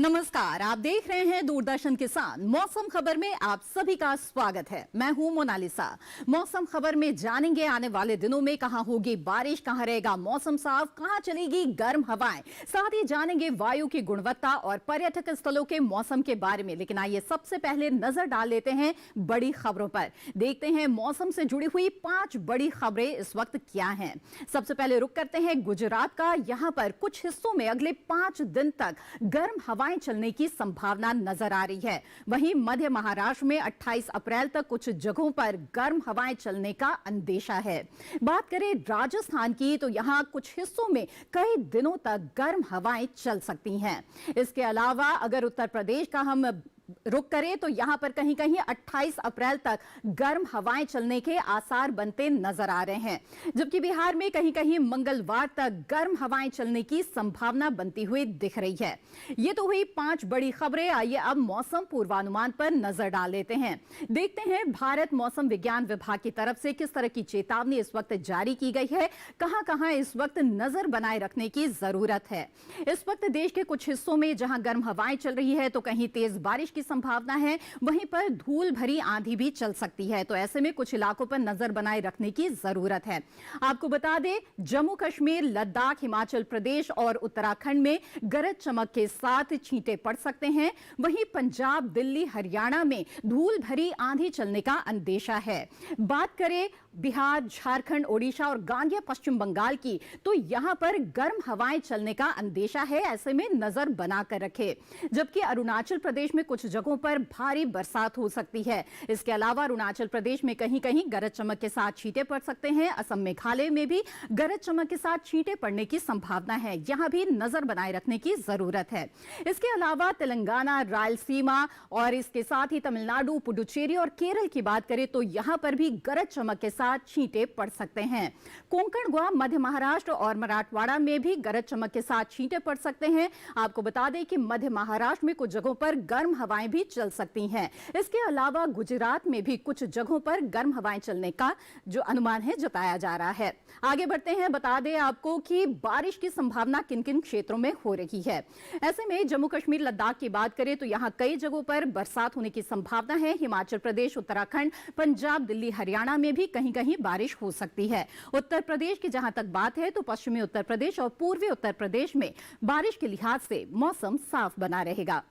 नमस्कार, आप देख रहे हैं दूरदर्शन किसान। मौसम खबर में आप सभी का स्वागत है। मैं हूं मोनालिसा। मौसम खबर में जानेंगे आने वाले दिनों में कहां होगी बारिश, कहां रहेगा मौसम साफ, कहां चलेगी गर्म हवाएं। साथ ही जानेंगे वायु की गुणवत्ता और पर्यटक स्थलों के मौसम के बारे में। लेकिन आइए सबसे पहले नजर डाल लेते हैं बड़ी खबरों पर। देखते हैं मौसम से जुड़ी हुई 5 बड़ी खबरें इस वक्त क्या हैं। सबसे पहले रुक करते हैं गुजरात का। यहां पर कुछ हिस्सों में अगले 5 दिन तक गर्म हवाएं चलने की संभावना नजर आ रही है। वहीं मध्य महाराष्ट्र में 28 अप्रैल तक कुछ जगहों पर गर्म हवाएं चलने का अंदेशा है। बात करें राजस्थान की तो यहां कुछ हिस्सों में कई दिनों तक गर्म हवाएं चल सकती हैं। इसके अलावा अगर उत्तर प्रदेश का हम रुक करें तो यहां पर कहीं कहीं 28 अप्रैल तक गर्म हवाएं चलने के आसार बनते नजर आ रहे हैं, जबकि बिहार में कहीं कहीं मंगलवार तक गर्म हवाएं चलने की संभावना बनती हुई दिख रही है। ये तो हुई 5 बड़ी खबरें। आइए अब मौसम पूर्वानुमान पर नजर डाल लेते हैं। देखते हैं भारत मौसम विज्ञान विभाग की तरफ से किस तरह की चेतावनी इस वक्त जारी की गई है, कहां कहां इस वक्त नजर बनाए रखने की जरूरत है। इस वक्त देश के कुछ हिस्सों में जहां गर्म हवाएं चल रही है तो कहीं तेज बारिश की संभावना है, वहीं पर धूल भरी आंधी भी चल सकती है। तो ऐसे में कुछ इलाकों पर नजर बनाए रखने की जरूरत है। आपको बता दें, जम्मू कश्मीर, लद्दाख, हिमाचल प्रदेश और उत्तराखंड में गरज चमक के साथ छींटे पड़ सकते हैं। वहीं पंजाब, दिल्ली, हरियाणा में धूल भरी आंधी चलने का अंदेशा है। बात करें बिहार, झारखंड, ओडिशा और गांगेय पश्चिम बंगाल की तो यहां पर गर्म हवाएं चलने का अंदेशा है। ऐसे में नजर बनाकर रखें। जबकि अरुणाचल प्रदेश में कुछ जगहों पर भारी बरसात हो सकती है। इसके अलावा अरुणाचल प्रदेश में कहीं कहीं गरज चमक के साथ छींटे पड़ सकते हैं। असम, मेघालय में भी गरज चमक के साथ छींटे पड़ने की संभावना है। यहां भी नजर बनाए रखने की जरूरत है। इसके अलावा तेलंगाना, रायलसीमा और इसके साथ ही तमिलनाडु, पुडुचेरी और केरल की बात करें तो यहां पर भी गरज चमक के साथ छींटे पड़ सकते हैं। कोंकण, गोवा, मध्य महाराष्ट्र और मराठवाड़ा में भी गरज चमक के साथ छींटे पड़ सकते हैं। आपको बता दें कि मध्य महाराष्ट्र में कुछ जगहों पर गर्म हवाएं भी चल सकती हैं। इसके अलावा गुजरात में भी कुछ जगहों पर गर्म हवाएं चलने का जो अनुमान है जताया जा रहा है। आगे बढ़ते हैं, बता दें आपको कि बारिश की संभावना किन किन क्षेत्रों में हो रही है। ऐसे में जम्मू कश्मीर, लद्दाख की बात करें तो यहां कई जगहों पर बरसात होने की संभावना है। हिमाचल प्रदेश, उत्तराखंड, पंजाब, दिल्ली, हरियाणा में भी कहीं कहीं बारिश हो सकती है। उत्तर प्रदेश की जहां तक बात है तो पश्चिमी उत्तर प्रदेश और पूर्वी उत्तर प्रदेश में बारिश के लिहाज से मौसम साफ बना रहेगा।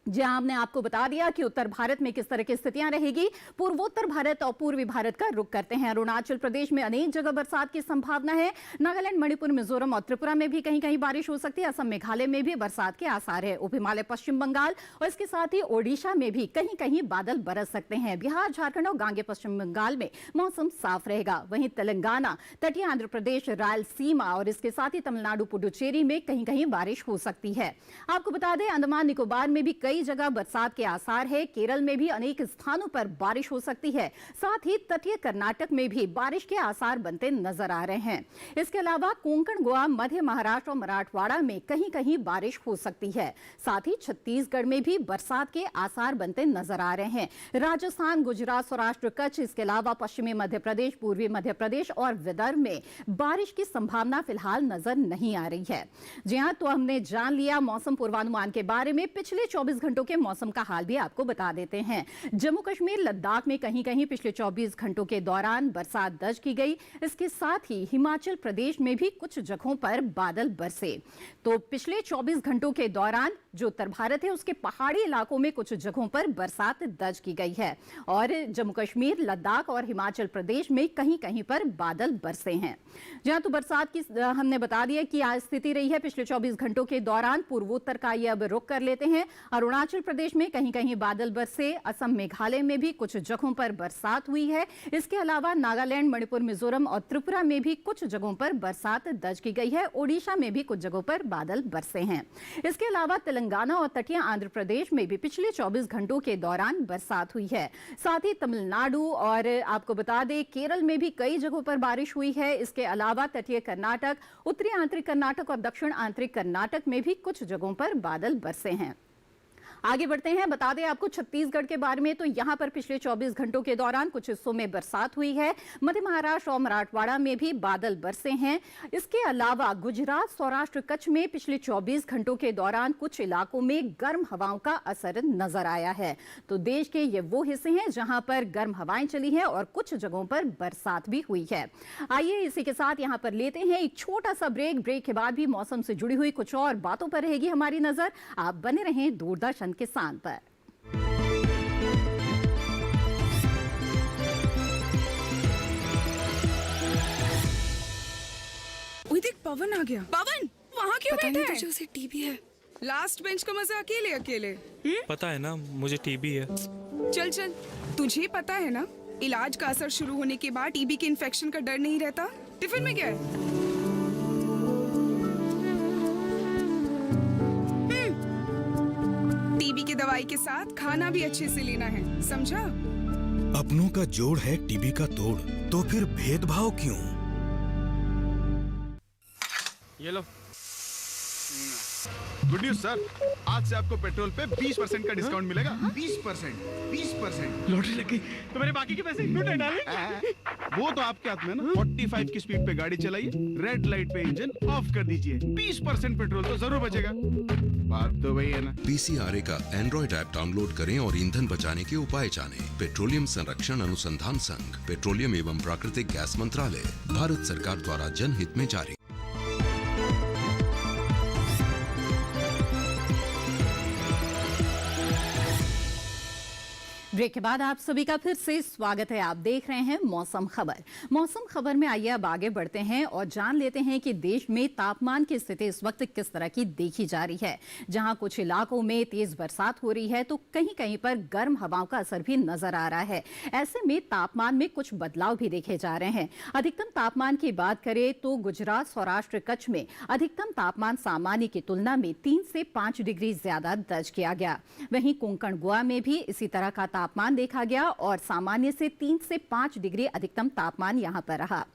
जहां हमने आपको बता दिया कि उत्तर भारत में किस तरह की स्थितियां रहेगी, पूर्वोत्तर भारत और पूर्वी भारत का रुख करते हैं। अरुणाचल प्रदेश में अनेक जगह बरसात की संभावना है। नागालैंड, मणिपुर, मिजोरम और त्रिपुरा में भी कहीं कहीं बारिश हो सकती है। असम, मेघालय में भी बरसात के आसार है। उप हिमालय, पश्चिम बंगाल और इसके साथ ही ओडिशा में भी कहीं कहीं बादल बरस सकते हैं। बिहार, झारखंड और गांगेय पश्चिम बंगाल में मौसम साफ रहेगा। वहीं तेलंगाना, तटीय आंध्र प्रदेश, रायलसीमा और इसके साथ ही तमिलनाडु, पुडुचेरी में कहीं कहीं बारिश हो सकती है। आपको बता दें, अंडमान निकोबार में भी कई जगह बरसात के आसार है। केरल में भी अनेक स्थानों पर बारिश हो सकती है। साथ ही तटीय कर्नाटक में भी बारिश के आसार बनते नजर आ रहे हैं। इसके अलावा कोंकण, गोवा, मध्य महाराष्ट्र और मराठवाड़ा में कहीं कहीं बारिश हो सकती है। साथ ही छत्तीसगढ़ में भी बरसात के आसार बनते नजर आ रहे हैं। राजस्थान, गुजरात, सौराष्ट्र, कच्छ, इसके अलावा पश्चिमी मध्य प्रदेश, पूर्वी मध्य प्रदेश और विदर्भ में बारिश की संभावना फिलहाल नजर नहीं आ रही है। जी हां, तो हमने जान लिया मौसम पूर्वानुमान के बारे में। पिछले 24 घंटों के मौसम का हाल भी आपको बता देते हैं। जम्मू कश्मीर, लद्दाख में कहीं कहीं पिछले 24 घंटों के दौरान बरसात दर्ज की गई। इसके साथ ही हिमाचल प्रदेश में भी कुछ जगहों पर बादल बरसे। तो पिछले 24 घंटों के दौरान जो उत्तर भारत है उसके पहाड़ी इलाकों में कुछ जगहों पर बरसात दर्ज की गई है और जम्मू कश्मीर, लद्दाख और हिमाचल प्रदेश में कहीं कहीं पर बादल बरसे हैं। जहां तो बरसात की हमने बता दिया कि आज स्थिति रही है पिछले 24 घंटों के दौरान। पूर्वोत्तर का ये अब रुख कर लेते हैं। अरुणाचल प्रदेश में कहीं कहीं बादल बरसे। असम, मेघालय में भी कुछ जगहों पर बरसात हुई है। इसके अलावा नागालैंड, मणिपुर, मिजोरम और त्रिपुरा में भी कुछ जगहों पर बरसात दर्ज की गई है। ओडिशा में भी कुछ जगहों पर बादल बरसे हैं। इसके अलावा तेलंगाना और तटीय आंध्र प्रदेश में भी पिछले 24 घंटों के दौरान बरसात हुई है। साथ ही तमिलनाडु और आपको बता दें केरल में भी कई जगहों पर बारिश हुई है। इसके अलावा तटीय कर्नाटक, उत्तरी आंतरिक कर्नाटक और दक्षिण आंतरिक कर्नाटक में भी कुछ जगहों पर बादल बरसे हैं। आगे बढ़ते हैं, बता दें आपको छत्तीसगढ़ के बारे में, तो यहां पर पिछले 24 घंटों के दौरान कुछ हिस्सों में बरसात हुई है। मध्य महाराष्ट्र और मराठवाड़ा में भी बादल बरसे हैं। इसके अलावा गुजरात, सौराष्ट्र, कच्छ में पिछले 24 घंटों के दौरान कुछ इलाकों में गर्म हवाओं का असर नजर आया है। तो देश के ये वो हिस्से हैं जहां पर गर्म हवाएं चली हैं और कुछ जगहों पर बरसात भी हुई है। आइए इसी के साथ यहां पर लेते हैं एक छोटा सा ब्रेक के बाद भी मौसम से जुड़ी हुई कुछ और बातों पर रहेगी हमारी नजर। आप बने रहें दूरदर्शन किसान पर। देख, पवन आ गया। पवन वहाँ क्यों पता बैठा नहीं है? तुझे उसे टीबी है। लास्ट बेंच का मजा अकेले अकेले। पता है ना, मुझे टीबी है। चल चल, तुझे पता है ना, इलाज का असर शुरू होने के बाद टीबी के इन्फेक्शन का डर नहीं रहता। टिफिन में क्या है? टीबी की दवाई के साथ खाना भी अच्छे से लेना है, समझा? अपनों का जोड़ है टीबी का तोड़, तो फिर भेदभाव क्यों? ये लो। गुड न्यूज सर, आज से आपको पेट्रोल पे 20% का डिस्काउंट मिलेगा। 20%। लॉटरी लग गई तो मेरे बाकी के पैसे क्यों नहीं डाले? वो तो आपके हाथ में ना। 45 की स्पीड पे गाड़ी चलाइए, रेड लाइट पे इंजन ऑफ कर दीजिए, 20% पेट्रोल तो जरूर बचेगा। बात तो वही है ना। पीसीआरए का एंड्रॉइड ऐप डाउनलोड करें और ईंधन बचाने के उपाय जानें। पेट्रोलियम संरक्षण अनुसंधान संघ, पेट्रोलियम एवं प्राकृतिक गैस मंत्रालय, भारत सरकार द्वारा जनहित में जारी। ब्रेक के बाद आप सभी का फिर से स्वागत है। आप देख रहे हैं मौसम खबर। मौसम खबर में आइए अब आगे बढ़ते हैं और जान लेते हैं कि देश में तापमान की स्थिति इस वक्त किस तरह की देखी जा रही है। जहां कुछ इलाकों में तेज बरसात हो रही है तो कहीं कहीं पर गर्म हवाओं का असर भी नजर आ रहा है। ऐसे में तापमान में कुछ बदलाव भी देखे जा रहे हैं। अधिकतम तापमान की बात करें तो गुजरात, सौराष्ट्र, कच्छ में अधिकतम तापमान सामान्य की तुलना में 3 से 5 डिग्री ज्यादा दर्ज किया गया। वहीं कोंकण, गोवा में भी इसी तरह का तापमान देखा गया और सामान्य से 3 से 5 डिग्री अधिकतम तापमान यहां पर रहा।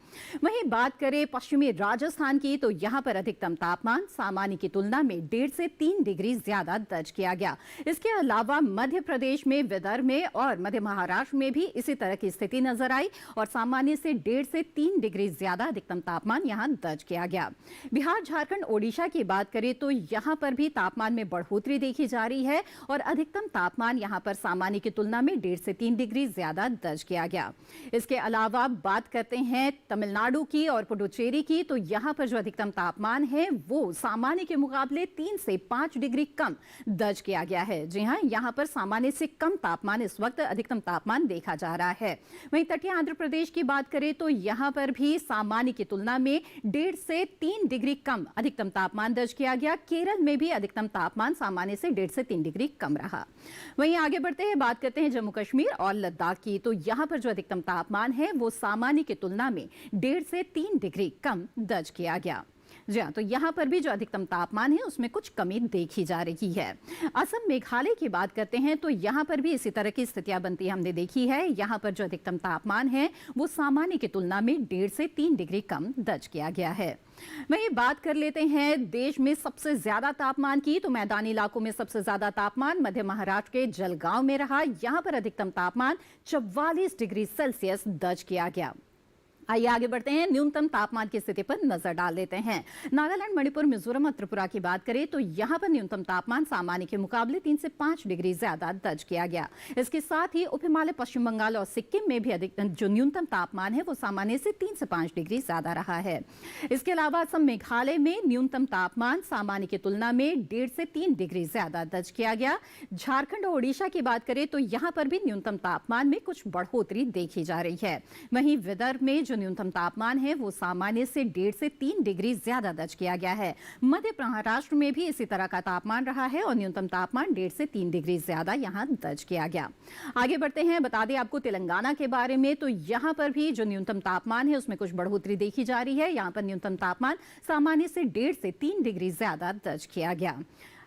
वहीं बात करें पश्चिमी राजस्थान की तो यहां पर अधिकतम तापमान सामान्य की तुलना में 1.5 से 3 डिग्री ज्यादा दर्ज किया गया। इसके अलावा मध्य प्रदेश में, विदर्भ में और मध्य महाराष्ट्र में भी इसी तरह की स्थिति नजर आई और सामान्य से 1.5 से 3 डिग्री ज्यादा अधिकतम तापमान यहां दर्ज किया गया। बिहार, झारखंड, ओडिशा की बात करें तो यहां पर भी तापमान में बढ़ोतरी देखी जा रही है और अधिकतम तापमान यहां पर सामान्य की तुलना में 1.5 से 3 डिग्री ज्यादा दर्ज किया गया। इसके अलावा बात करते हैं तमिलनाडु की और पुडुचेरी की, तो यहां पर जो अधिकतम तापमान है वो सामान्य के मुकाबले 3 से 5 डिग्री कम दर्ज किया गया है। जी हां, यहां पर सामान्य से कम तापमान इस वक्त अधिकतम तापमान देखा जा रहा है। वहीं तटीय आंध्र प्रदेश की बात करें तो यहां पर भी सामान्य की तुलना में 1.5 से 3 डिग्री कम अधिकतम तापमान दर्ज किया गया। केरल में भी अधिकतम तापमान सामान्य से 1.5 से 3 डिग्री कम रहा। वहीं आगे बढ़ते हैं, बात करते हैं जम्मू कश्मीर और लद्दाख की, तो यहां पर जो अधिकतम तापमान है वो सामान्य की तुलना में 1.5 से 3 डिग्री कम दर्ज किया गया। जी हाँ, तो यहाँ पर भी जो अधिकतम तापमान है उसमें कुछ कमी देखी जा रही है। असम, मेघालय की बात करते हैं तो यहाँ पर भी इसी तरह की स्थितियां बनती हमने देखी है। यहाँ पर जो अधिकतम तापमान है वो सामान्य की तुलना में 1.5 से 3 डिग्री कम दर्ज किया गया है। वहीं बात कर लेते हैं देश में सबसे ज्यादा तापमान की, तो मैदानी इलाकों में सबसे ज्यादा तापमान मध्य महाराष्ट्र के जलगांव में रहा। यहाँ पर अधिकतम तापमान 44 डिग्री सेल्सियस दर्ज किया गया। आइए आगे बढ़ते हैं, न्यूनतम तापमान की स्थिति पर नजर डाल लेते हैं। नागालैंड, मणिपुर, मिजोरम और त्रिपुरा की बात करें तो यहां पर न्यूनतम तापमान सामान्य के मुकाबले 3 से 5 डिग्री ज्यादा दर्ज किया गया। इसके साथ ही उप हिमालय, पश्चिम बंगाल और सिक्किम में भी जो न्यूनतम तापमान है वो सामान्य से 3 से 5 डिग्री ज्यादा रहा है। इसके अलावा असम, मेघालय में न्यूनतम तापमान सामान्य की तुलना में 1.5 से 3 डिग्री ज्यादा दर्ज किया गया। झारखंड और ओडिशा की बात करें तो यहां पर भी न्यूनतम तापमान में कुछ बढ़ोतरी देखी जा रही है। वहीं विदर्भ में जो न्यूनतम तापमान है वो सामान्य से 1.5 से 3 डिग्री ज्यादा दर्ज किया गया है। मध्य महाराष्ट्र में भी इसी तरह का तापमान रहा है और न्यूनतम तापमान 1.5 से 3 डिग्री ज्यादा यहां दर्ज किया गया। आगे बढ़ते हैं, बता दें आपको तेलंगाना के बारे में, तो यहां पर भी जो न्यूनतम तापमान है उसमें कुछ बढ़ोतरी देखी जा रही है। यहां पर न्यूनतम तापमान सामान्य से 1.5 से 3 डिग्री ज्यादा दर्ज किया गया।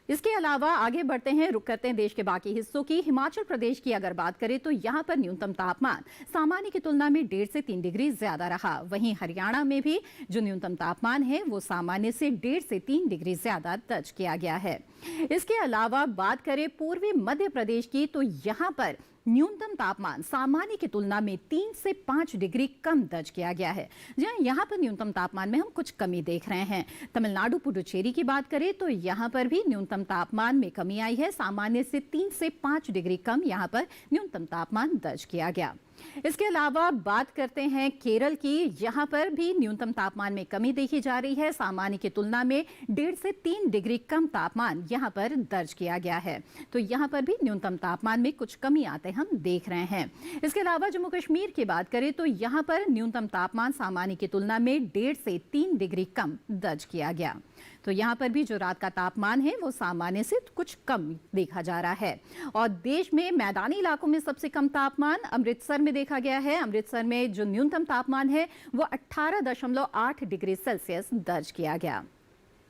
इसके अलावा आगे बढ़ते हैं, रुक करते हैं देश के बाकी हिस्सों की। हिमाचल प्रदेश की अगर बात करें तो यहाँ पर न्यूनतम तापमान सामान्य की तुलना में 1.5 से 3 डिग्री ज्यादा रहा। वहीं हरियाणा में भी जो न्यूनतम तापमान है वो सामान्य से 1.5 से 3 डिग्री ज्यादा दर्ज किया गया है। इसके अलावा बात करें पूर्वी मध्य प्रदेश की तो यहाँ पर न्यूनतम तापमान सामान्य की तुलना में 3 से 5 डिग्री कम दर्ज किया गया है। यहाँ पर न्यूनतम तापमान में हम कुछ कमी देख रहे हैं। तमिलनाडु पुडुचेरी की बात करें तो यहाँ पर भी न्यूनतम तापमान में कमी आई है। सामान्य से 3 से 5 डिग्री कम यहाँ पर न्यूनतम तापमान दर्ज किया गया। इसके अलावा बात करते हैं केरल की। यहाँ पर भी न्यूनतम तापमान में कमी देखी जा रही है। सामान्य की तुलना में 1.5 से 3 डिग्री कम तापमान यहाँ पर दर्ज किया गया है। तो यहाँ पर भी न्यूनतम तापमान में कुछ कमी आते हम देख रहे हैं। इसके अलावा जम्मू कश्मीर की बात करें तो यहाँ पर न्यूनतम तापमान सामान्य की तुलना में 1.5 से 3 डिग्री कम दर्ज किया गया। तो यहाँ पर भी जो रात का तापमान है वो सामान्य से कुछ कम देखा जा रहा है। और देश में मैदानी इलाकों में सबसे कम तापमान अमृतसर में देखा गया है। अमृतसर में जो न्यूनतम तापमान है वो 18.8 डिग्री सेल्सियस दर्ज किया गया।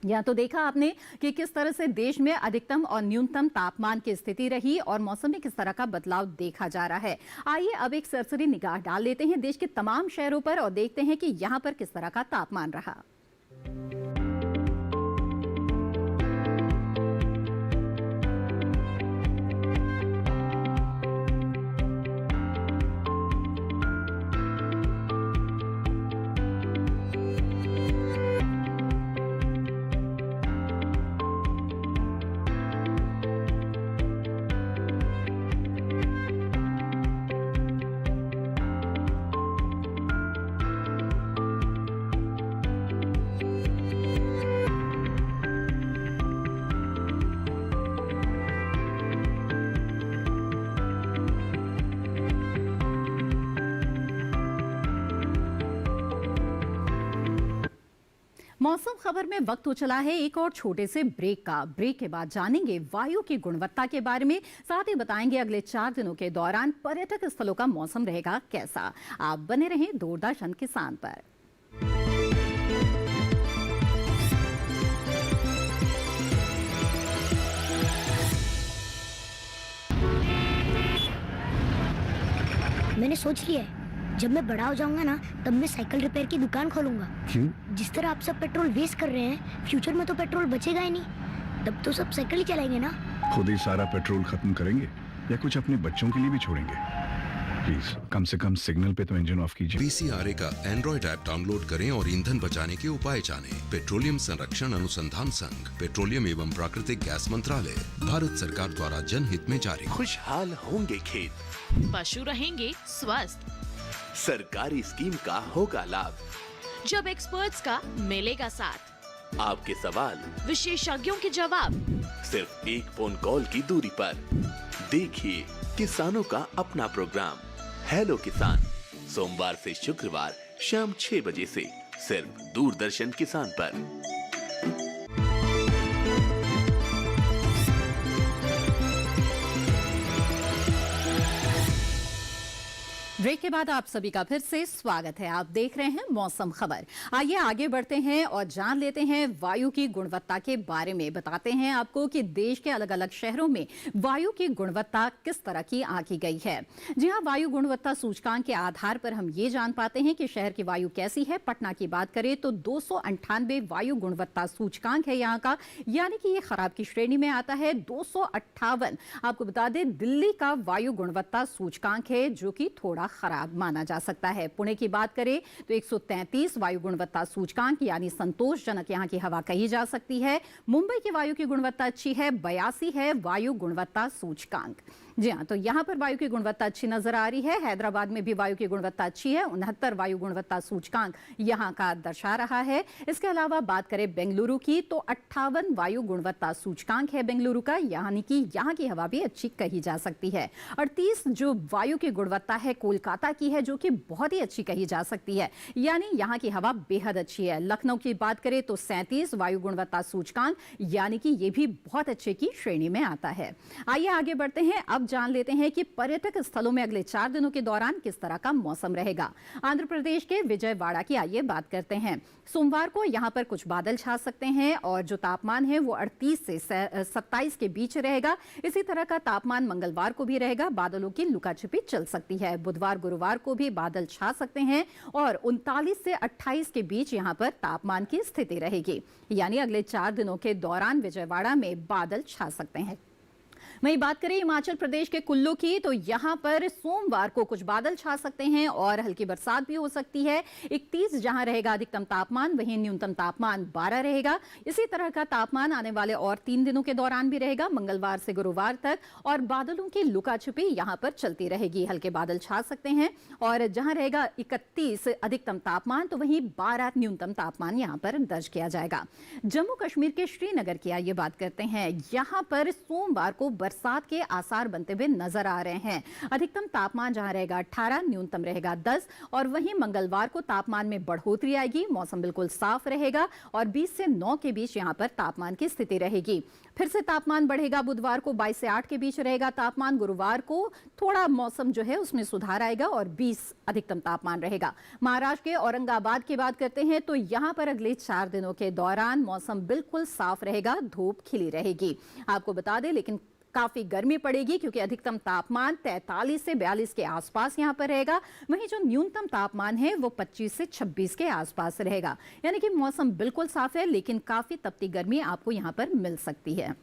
यहाँ तो देखा आपने कि किस तरह से देश में अधिकतम और न्यूनतम तापमान की स्थिति रही और मौसम में किस तरह का बदलाव देखा जा रहा है। आइए अब एक सरसरी निगाह डाल लेते हैं देश के तमाम शहरों पर और देखते हैं कि यहाँ पर किस तरह का तापमान रहा। मौसम खबर में वक्त हो चला है एक और छोटे से ब्रेक का। ब्रेक के बाद जानेंगे वायु की गुणवत्ता के बारे में, साथ ही बताएंगे अगले 4 दिनों के दौरान पर्यटक स्थलों का मौसम रहेगा कैसा। आप बने रहें दूरदर्शन किसान पर। मैंने सोच लिया है, जब मैं बड़ा हो जाऊंगा ना तब मैं साइकिल रिपेयर की दुकान खोलूंगा। क्यों? जिस तरह आप सब पेट्रोल वेस्ट कर रहे हैं, फ्यूचर में तो पेट्रोल बचेगा ही नहीं। तब तो सब साइकिल ही चलाएंगे ना। खुद ही सारा पेट्रोल खत्म करेंगे या कुछ अपने बच्चों के लिए भी छोड़ेंगे? प्लीज कम से कम सिग्नल पे तो इंजन ऑफ कीजिए। VCRA का एंड्रॉइड ऐप डाउनलोड करें और ईंधन बचाने के उपाय जानें। पेट्रोलियम संरक्षण अनुसंधान संघ, पेट्रोलियम एवं प्राकृतिक गैस मंत्रालय, भारत सरकार द्वारा जनहित में जारी। खुशहाल होंगे खेत, पशु रहेंगे स्वस्थ, सरकारी स्कीम का होगा लाभ, जब एक्सपर्ट्स का मिलेगा साथ, आपके सवाल विशेषज्ञों के जवाब, सिर्फ एक फोन कॉल की दूरी पर। देखिए किसानों का अपना प्रोग्राम हेलो किसान, सोमवार से शुक्रवार शाम 6 बजे से सिर्फ दूरदर्शन किसान पर। ब्रेक के बाद आप सभी का फिर से स्वागत है। आप देख रहे हैं मौसम खबर। आइए आगे बढ़ते हैं और जान लेते हैं वायु की गुणवत्ता के बारे में। बताते हैं आपको कि देश के अलग अलग शहरों में वायु की गुणवत्ता किस तरह की आंकी गई है। जी हां, वायु गुणवत्ता सूचकांक के आधार पर हम ये जान पाते हैं कि शहर की वायु कैसी है। पटना की बात करें तो 298 वायु गुणवत्ता सूचकांक है यहाँ का, यानी कि ये खराब की श्रेणी में आता है। 258 आपको बता दें दिल्ली का वायु गुणवत्ता सूचकांक है, जो कि थोड़ा खराब माना जा सकता है। पुणे की बात करें तो 133 वायु गुणवत्ता सूचकांक यानी संतोषजनक यहाँ की हवा कही जा सकती है। मुंबई की वायु की गुणवत्ता अच्छी है, 82 है वायु गुणवत्ता सूचकांक। जी हाँ, तो यहाँ पर वायु की गुणवत्ता अच्छी नजर आ रही है। हैदराबाद में भी वायु की गुणवत्ता अच्छी है, 69 वायु गुणवत्ता सूचकांक यहाँ का दर्शा रहा है। इसके अलावा बात करें बेंगलुरु की तो 58 वायु गुणवत्ता सूचकांक है बेंगलुरु का, यानी कि यहाँ की हवा भी अच्छी कही जा सकती है। 38 जो वायु की गुणवत्ता है कोलकाता कोलकाता की है, जो कि बहुत ही अच्छी कही जा सकती है। यानी यहाँ की हवा बेहद अच्छी है। लखनऊ की बात करें तो 37 वायु गुणवत्ता सूचकांक, यानी कि ये भी बहुत अच्छे की श्रेणी में आता है। आइए आगे बढ़ते हैं। अब जान लेते हैं कि पर्यटक स्थलों में अगले 4 दिनों के दौरान किस तरह का मौसम रहेगा। आंध्र प्रदेश के विजयवाड़ा की आइए बात करते हैं। सोमवार को यहाँ पर कुछ बादल छा सकते हैं और जो तापमान है वो 38 से 27 के बीच रहेगा। इसी तरह का तापमान मंगलवार को भी रहेगा। बादलों की लुकाछिपी चल सकती है। बुधवार गुरुवार को भी बादल छा सकते हैं और 39 से 28 के बीच यहाँ पर तापमान की स्थिति रहेगी। यानी अगले 4 दिनों के दौरान विजयवाड़ा में बादल छा सकते हैं। वहीं बात करें हिमाचल प्रदेश के कुल्लू की, तो यहाँ पर सोमवार को कुछ बादल छा सकते हैं और हल्की बरसात भी हो सकती है। 31 जहां रहेगा अधिकतम तापमान, वहीं न्यूनतम तापमान 12 रहेगा। इसी तरह का तापमान आने वाले और 3 दिनों के दौरान भी रहेगा, मंगलवार से गुरुवार तक। और बादलों की लुकाछिपी यहाँ पर चलती रहेगी। हल्के बादल छा सकते हैं और जहां रहेगा 31 अधिकतम तापमान, तो वहीं 12 न्यूनतम तापमान यहाँ पर दर्ज किया जाएगा। जम्मू कश्मीर के श्रीनगर की आइए बात करते हैं। यहाँ पर सोमवार को बरसात के आसार बनते हुए नजर आ रहे हैं। अधिकतम तापमान जहां रहेगा 18, न्यूनतम रहेगा 10 और वहीं मंगलवार को तापमान में बढ़ोतरी आएगी। मौसम बिल्कुल साफ रहेगा और 20 से 9 के बीच यहां पर तापमान की स्थिति रहेगी। फिर से तापमान बढ़ेगा। बुधवार को 22 से 8 के बीच रहेगा तापमान। गुरुवार को थोड़ा मौसम जो है उसमें सुधार आएगा और 20 अधिकतम तापमान रहेगा। महाराष्ट्र के औरंगाबाद की बात करते हैं तो यहां पर अगले 4 दिनों के दौरान मौसम बिल्कुल साफ रहेगा, धूप खिली रहेगी। आपको बता दें लेकिन काफी गर्मी पड़ेगी क्योंकि अधिकतम तापमान 43 से 42 के आसपास यहां पर रहेगा। वहीं जो न्यूनतम तापमान है वो 25 से 26 के आसपास रहेगा। यानी कि मौसम बिल्कुल साफ है लेकिन काफी तपती गर्मी आपको यहां पर मिल सकती है।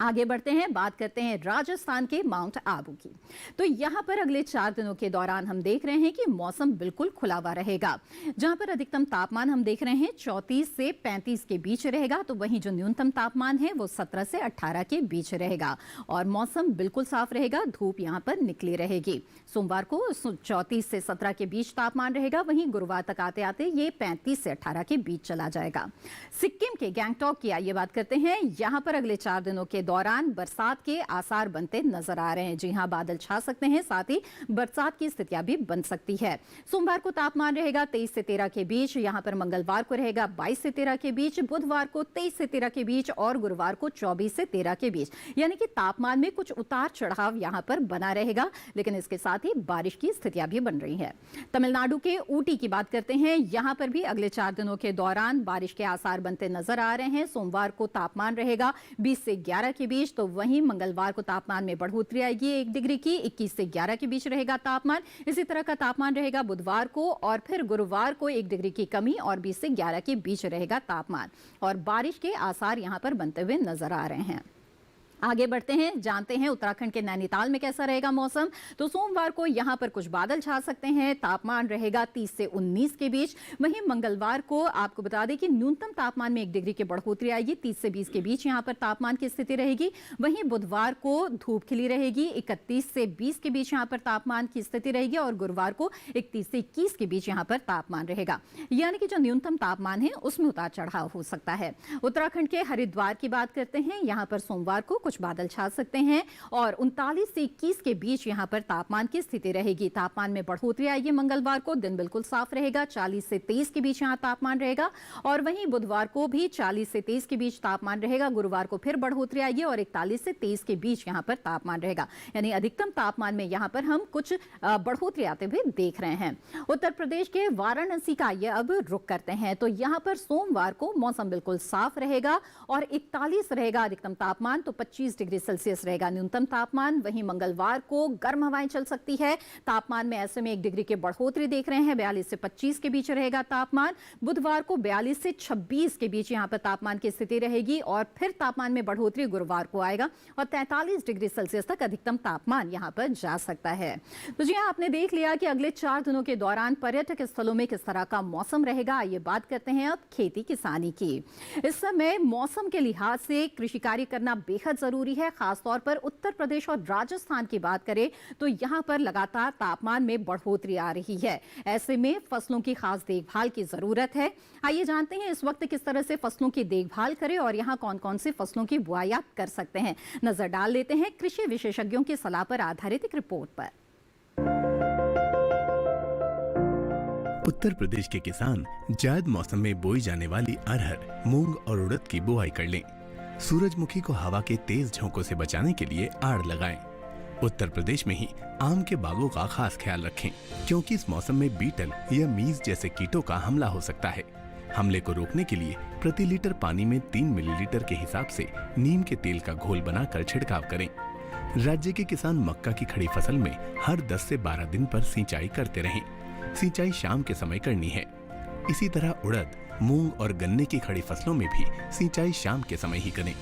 आगे बढ़ते हैं, बात करते हैं राजस्थान के माउंट आबू की। तो यहाँ पर अगले 4 दिनों के दौरान हम देख रहे हैं कि मौसम बिल्कुल खुला हुआ रहेगा। जहाँ पर अधिकतम तापमान हम देख रहे हैं 34 से 35 के बीच रहेगा, तो वहीं जो न्यूनतम तापमान है वो 17 से 18 के बीच रहेगा और मौसम बिल्कुल साफ रहेगा, धूप यहाँ पर निकली रहेगी। सोमवार को 34 से 17 के बीच तापमान रहेगा, वहीं गुरुवार तक आते आते ये 35 से 18 के बीच चला जाएगा। सिक्किम के गैंगटॉक की आइए बात करते हैं। यहाँ पर अगले 4 दिनों के दौरान बरसात के आसार बनते नजर आ रहे हैं। जी हां, बादल छा सकते हैं, साथ ही बरसात की स्थितियां भी बन सकती है। सोमवार को तापमान रहेगा 23 से 13 के बीच। यहां पर मंगलवार को रहेगा 22 से 13 के बीच, बुधवार को 23 से 13 के बीच और गुरुवार को 24 से 13 के बीच। यानी कि तापमान में कुछ उतार चढ़ाव यहां पर बना रहेगा, लेकिन इसके साथ ही बारिश की स्थितियां भी बन रही है। तमिलनाडु के ऊटी की बात करते हैं। यहां पर भी अगले 4 दिनों के दौरान बारिश के आसार बनते नजर आ रहे हैं। सोमवार को तापमान रहेगा 20 से 11 के बीच, तो वहीं मंगलवार को तापमान में बढ़ोतरी आएगी 1 डिग्री की। 21 से 11 के बीच रहेगा तापमान। इसी तरह का तापमान रहेगा बुधवार को और फिर गुरुवार को 1 डिग्री की कमी और 20 से 11 के बीच रहेगा तापमान और बारिश के आसार यहां पर बनते हुए नजर आ रहे हैं। आगे बढ़ते हैं, जानते हैं उत्तराखंड के नैनीताल में कैसा रहेगा मौसम। तो सोमवार को यहां पर कुछ बादल छा सकते हैं, तापमान रहेगा 30 से 19 के बीच। वहीं मंगलवार को आपको बता दें कि न्यूनतम तापमान में 1 डिग्री की बढ़ोतरी आएगी, 30 से 20 के बीच यहां पर तापमान की स्थिति रहेगी। वहीं बुधवार को धूप खिली रहेगी, 31 से 20 के बीच यहां पर तापमान की स्थिति रहेगी और गुरुवार को 31 से 21 के बीच यहां पर तापमान रहेगा। यानी कि जो न्यूनतम तापमान है उसमें उतार चढ़ाव हो सकता है। उत्तराखंड के हरिद्वार की बात करते हैं। यहां पर सोमवार को कुछ बादल छा सकते हैं और 39 से 21 के बीच यहां पर तापमान की स्थिति रहेगी। तापमान में बढ़ोतरी आएगी मंगलवार को, दिन बिल्कुल साफ रहेगा, 40 से 23 के बीच यहां तापमान रहेगा और वहीं बुधवार को भी 40 से 23 के बीच तापमान रहेगा। गुरुवार को फिर बढ़ोतरी आएगी और 41 से 23 के बीच यहां पर तापमान रहेगा। यानी अधिकतम तापमान में यहां पर हम कुछ बढ़ोतरी आते हुए देख रहे हैं। उत्तर प्रदेश के वाराणसी का ये अब रुख करते हैं। तो यहां पर सोमवार को मौसम बिल्कुल साफ रहेगा और 41 रहेगा अधिकतम तापमान, तो 25 डिग्री सेल्सियस रहेगा न्यूनतम तापमान। वहीं मंगलवार को गर्म हवाएं चल सकती है, तापमान में ऐसे में 1 डिग्री की बढ़ोतरी देख रहे हैं, 42 से 25 के बीच रहेगा तापमान। बुधवार को 42 से 26 के बीच यहां पर तापमान की स्थिति रहेगी और फिर तापमान में बढ़ोतरी गुरुवार को आएगा और 43 डिग्री सेल्सियस तक अधिकतम तापमान यहां पर जा सकता है। तो जी हां, आपने देख लिया कि अगले 4 दिनों के दौरान पर्यटक स्थलों में किस तरह का मौसम रहेगा। आइए बात करते हैं अब खेती किसानी की। इस समय मौसम के लिहाज से कृषि कार्य करना बेहद जरूरी है। खासतौर पर उत्तर प्रदेश और राजस्थान की बात करें तो यहां पर लगातार तापमान में बढ़ोतरी आ रही है। ऐसे में फसलों की खास देखभाल की जरूरत है। आइए जानते हैं इस वक्त किस तरह से फसलों की देखभाल करें और यहां कौन कौन सी फसलों की बुआई आप कर सकते हैं। नजर डाल लेते हैं कृषि विशेषज्ञों की सलाह पर आधारित एक रिपोर्ट पर। उत्तर प्रदेश के किसान जायद मौसम में बोई जाने वाली अरहर, मूंग और उड़द की बुआई कर लें। सूरजमुखी को हवा के तेज झोंकों से बचाने के लिए आड़ लगाएं। उत्तर प्रदेश में ही आम के बागों का खास ख्याल रखें, क्योंकि इस मौसम में बीटल या मीज जैसे कीटों का हमला हो सकता है। हमले को रोकने के लिए प्रति लीटर पानी में 3 मिलीलीटर के हिसाब से नीम के तेल का घोल बनाकर छिड़काव करें। राज्य के किसान मक्का की खड़ी फसल में हर 10 से 12 दिन पर सिंचाई करते रहें। सिंचाई शाम के समय करनी है। इसी तरह उड़द, मूंग और गन्ने की खड़ी फसलों में भी सिंचाई शाम के समय ही करें।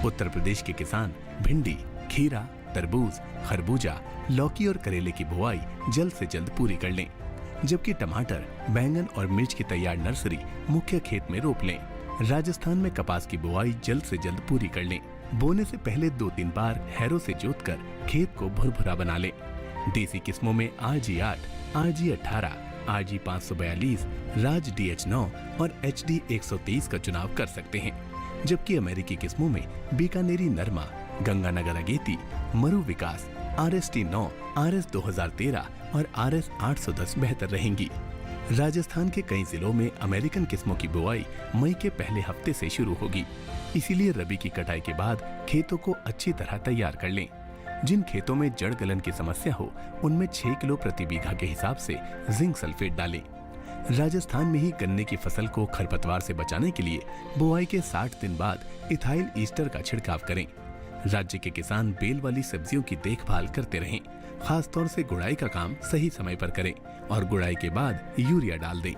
उत्तर प्रदेश के किसान भिंडी, खीरा, तरबूज, खरबूजा, लौकी और करेले की बुआई जल्द से जल्द पूरी कर लें, जबकि टमाटर, बैंगन और मिर्च की तैयार नर्सरी मुख्य खेत में रोप लें। राजस्थान में कपास की बुआई जल्द से जल्द पूरी कर लें। बोने से पहले 2-3 बार हैरों से जोतकर खेत को भुरभुरा बना लें। देसी किस्मों में RG8, RG18, RG 542, राज DH9 और HD 123 का चुनाव कर सकते हैं, जबकि अमेरिकी किस्मों में बीकानेरी नरमा, गंगानगर अगेती, मरु विकास, RST9, RS 2013 और RS 810 बेहतर रहेंगी। राजस्थान के कई जिलों में अमेरिकन किस्मों की बुआई मई के पहले हफ्ते से शुरू होगी, इसीलिए रबी की कटाई के बाद खेतों को अच्छी तरह तैयार कर लें। जिन खेतों में जड़ गलन की समस्या हो, उनमें 6 किलो प्रति बीघा के हिसाब से जिंक सल्फेट डालें। राजस्थान में ही गन्ने की फसल को खरपतवार से बचाने के लिए बुआई के 60 दिन बाद इथाइल ईस्टर का छिड़काव करें। राज्य के किसान बेल वाली सब्जियों की देखभाल करते रहें। खास तौर से गुड़ाई का काम सही समय पर करें और गुड़ाई के बाद यूरिया डाल दें।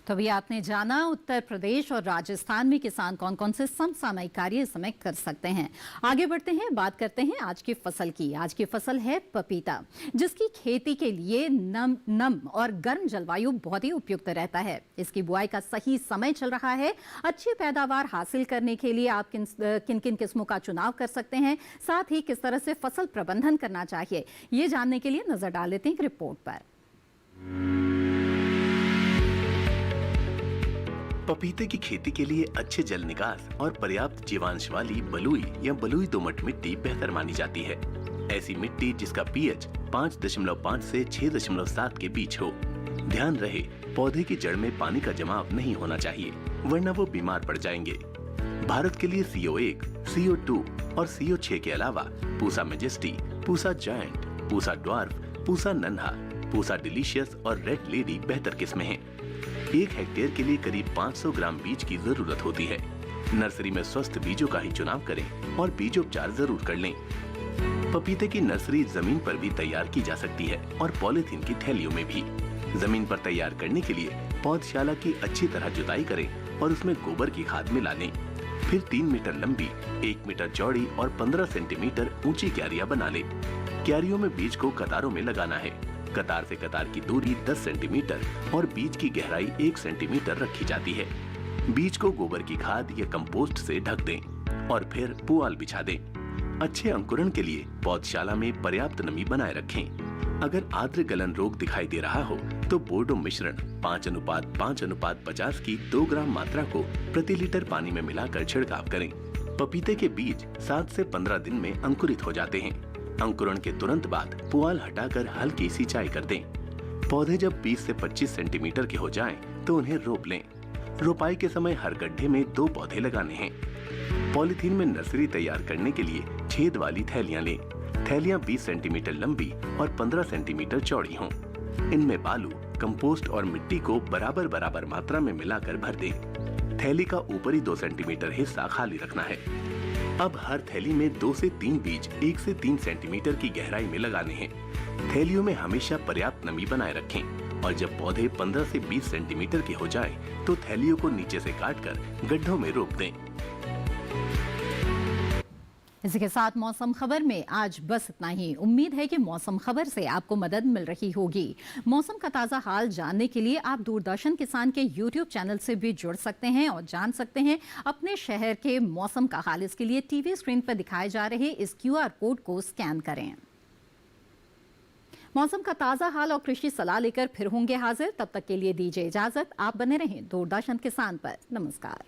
तो अभी आपने जाना उत्तर प्रदेश और राजस्थान में किसान कौन कौन से समसामयिक कार्य इस समय कर सकते हैं। आगे बढ़ते हैं, बात करते हैं आज की फसल की। आज की फसल है पपीता, जिसकी खेती के लिए नम और गर्म जलवायु बहुत ही उपयुक्त रहता है। इसकी बुआई का सही समय चल रहा है। अच्छी पैदावार हासिल करने के लिए आप किन किन किस्मों का चुनाव कर सकते हैं, साथ ही किस तरह से फसल प्रबंधन करना चाहिए, ये जानने के लिए नजर डाल लेते हैं एक रिपोर्ट पर। पपीते की खेती के लिए अच्छे जल निकास और पर्याप्त जीवांश वाली बलुई या बलुई दोमट मिट्टी बेहतर मानी जाती है। ऐसी मिट्टी जिसका pH 5.5 से 6.7 के बीच हो। ध्यान रहे, पौधे की जड़ में पानी का जमाव नहीं होना चाहिए, वरना वो बीमार पड़ जाएंगे। भारत के लिए CO1, CO2 और CO6 के अलावा Pusa majesty, Pusa giant, Pusa dwarf, Pusa नन्हा, पूसा डिलीशियस और रेड लेडी बेहतर किस्में हैं। 1 हेक्टेयर के लिए करीब 500 ग्राम बीज की जरूरत होती है। नर्सरी में स्वस्थ बीजों का ही चुनाव करें और बीजोपचार जरूर कर लें। पपीते की नर्सरी जमीन पर भी तैयार की जा सकती है और पॉलीथीन की थैलियों में भी। जमीन पर तैयार करने के लिए पौधशाला की अच्छी तरह जुताई करें और उसमें गोबर की खाद मिला लें। फिर 3 मीटर लंबी, 1 मीटर चौड़ी और 15 सेंटीमीटर ऊंची क्यारियां बना लें। क्यारियों में बीज को कतारों में लगाना है। कतार से कतार की दूरी 10 सेंटीमीटर और बीज की गहराई 1 सेंटीमीटर रखी जाती है। बीज को गोबर की खाद या कंपोस्ट से ढक दें और फिर पुआल बिछा दें। अच्छे अंकुरण के लिए पौधशाला में पर्याप्त नमी बनाए रखें। अगर आर्द्र गलन रोग दिखाई दे रहा हो तो बोर्डो मिश्रण 5:5:50 की 2 ग्राम मात्रा को प्रति लीटर पानी में मिलाकर छिड़काव करें। पपीते के बीज 7 से 15 दिन में अंकुरित हो जाते हैं। अंकुरण के तुरंत बाद पुआल हटाकर हल्की सिंचाई कर दें। पौधे जब 20 से 25 सेंटीमीटर के हो जाएं, तो उन्हें रोप लें। रोपाई के समय हर गड्ढे में 2 पौधे लगाने हैं। पॉलीथीन में नर्सरी तैयार करने के लिए छेद वाली थैलियां लें। थैलियां 20 सेंटीमीटर लंबी और 15 सेंटीमीटर चौड़ी हों। इनमें बालू, कंपोस्ट और मिट्टी को बराबर बराबर मात्रा में मिलाकर भर दें। थैली का ऊपरी 2 सेंटीमीटर हिस्सा खाली रखना है। अब हर थैली में 2 से 3 बीज 1 से 3 सेंटीमीटर की गहराई में लगाने हैं। थैलियों में हमेशा पर्याप्त नमी बनाए रखें और जब पौधे 15 से 20 सेंटीमीटर के हो जाएं, तो थैलियों को नीचे से काटकर गड्ढों में रोप दें। इसी के साथ मौसम खबर में आज बस इतना ही। उम्मीद है कि मौसम खबर से आपको मदद मिल रही होगी। मौसम का ताज़ा हाल जानने के लिए आप दूरदर्शन किसान के YouTube चैनल से भी जुड़ सकते हैं और जान सकते हैं अपने शहर के मौसम का हाल। इसके लिए टीवी स्क्रीन पर दिखाए जा रहे इस QR कोड को स्कैन करें। मौसम का ताज़ा हाल और कृषि सलाह लेकर फिर होंगे हाजिर। तब तक के लिए दीजिए इजाजत। आप बने रहें दूरदर्शन किसान पर। नमस्कार।